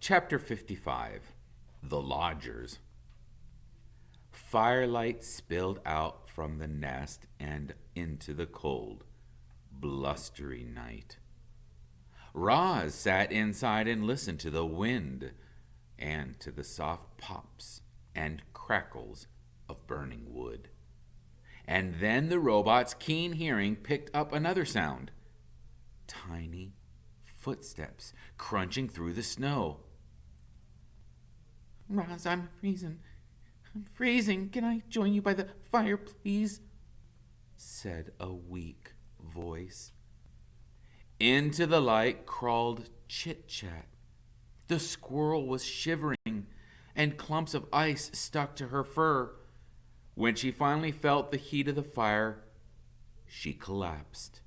Chapter 55. The Lodgers. Firelight spilled out from the nest and into the cold, blustery night. Roz sat inside and listened to the wind and to the soft pops and crackles of burning wood. And then the robot's keen hearing picked up another sound. Tiny footsteps crunching through the snow. Roz, I'm freezing. I'm freezing. Can I join you by the fire, please? Said a weak voice. Into the light crawled Chit-Chat. The squirrel was shivering, and clumps of ice stuck to her fur. When she finally felt the heat of the fire, she collapsed.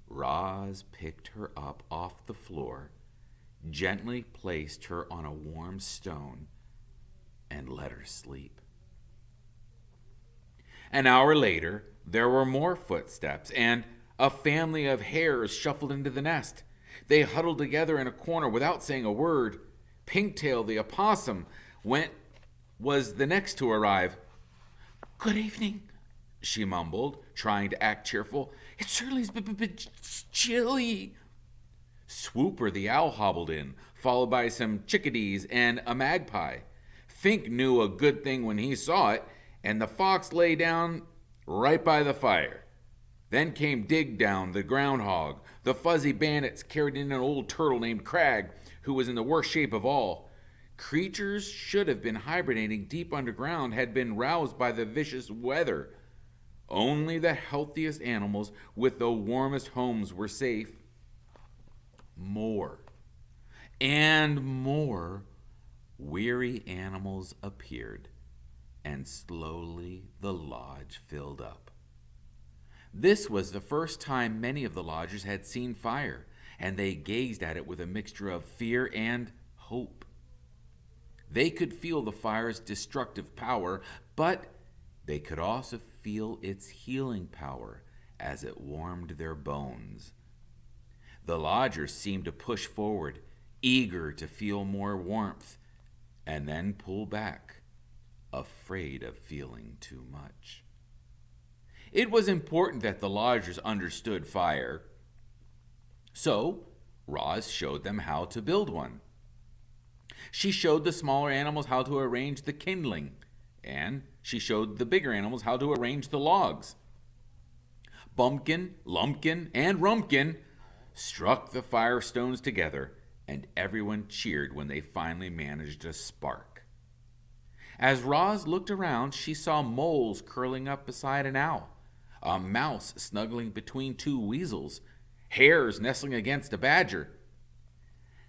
Roz picked her up off the floor, gently placed her on a warm stone, and let her sleep. An hour later, there were more footsteps, and a family of hares shuffled into the nest. They huddled together in a corner without saying a word. Pinktail the opossum was the next to arrive. Good evening, she mumbled, trying to act cheerful. It certainly is chilly. Swooper the owl hobbled in, followed by some chickadees and a magpie. Fink knew a good thing when he saw it, and the fox lay down right by the fire. Then came Dig Down, the groundhog. The fuzzy bandits carried in an old turtle named Crag, who was in the worst shape of all. Creatures should have been hibernating deep underground had been roused by the vicious weather. Only the healthiest animals with the warmest homes were safe. More and more weary animals appeared, and slowly the lodge filled up. This was the first time many of the lodgers had seen fire, and they gazed at it with a mixture of fear and hope. They could feel the fire's destructive power, but they could also feel its healing power as it warmed their bones. The lodgers seemed to push forward, eager to feel more warmth, and then pull back, afraid of feeling too much. It was important that the lodgers understood fire, so Roz showed them how to build one. She showed the smaller animals how to arrange the kindling, and she showed the bigger animals how to arrange the logs. Bumpkin, Lumpkin, and Rumpkin struck the firestones together, and everyone cheered when they finally managed a spark. As Roz looked around, she saw moles curling up beside an owl, a mouse snuggling between two weasels, hares nestling against a badger.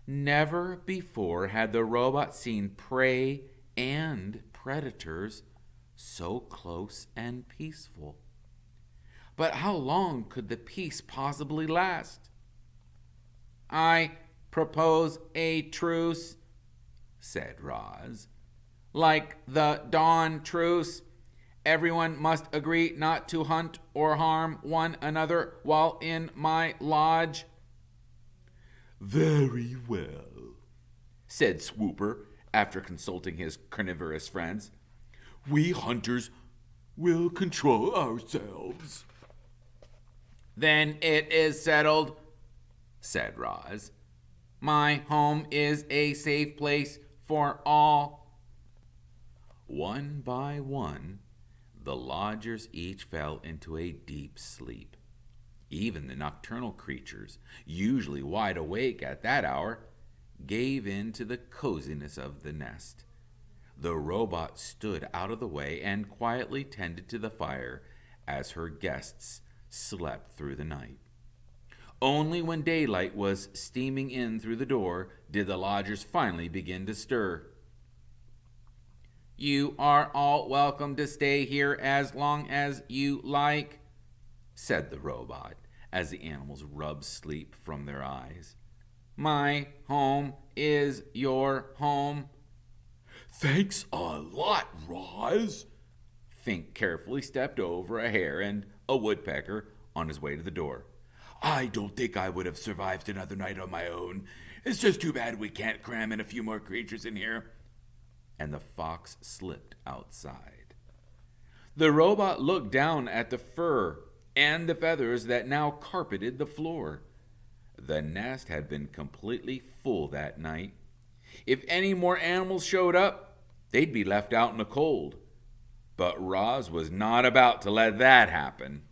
Never before had the robot seen prey and predators so close and peaceful. But how long could the peace possibly last? I propose a truce, said Roz. Like the dawn truce, everyone must agree not to hunt or harm one another while in my lodge. Very well, said Swooper after consulting his carnivorous friends. We hunters will control ourselves. Then it is settled, said Roz. My home is a safe place for all. One by one, the lodgers each fell into a deep sleep. Even the nocturnal creatures, usually wide awake at that hour, gave in to the coziness of the nest. The robot stood out of the way and quietly tended to the fire as her guests slept through the night. Only when daylight was steaming in through the door did the lodgers finally begin to stir. You are all welcome to stay here as long as you like, said the robot as the animals rubbed sleep from their eyes. My home is your home. Thanks a lot, Roz. Fink carefully stepped over a hare and a woodpecker on his way to the door. I don't think I would have survived another night on my own. It's just too bad we can't cram in a few more creatures in here. And the fox slipped outside. The robot looked down at the fur and the feathers that now carpeted the floor. The nest had been completely full that night. If any more animals showed up, they'd be left out in the cold. But Roz was not about to let that happen.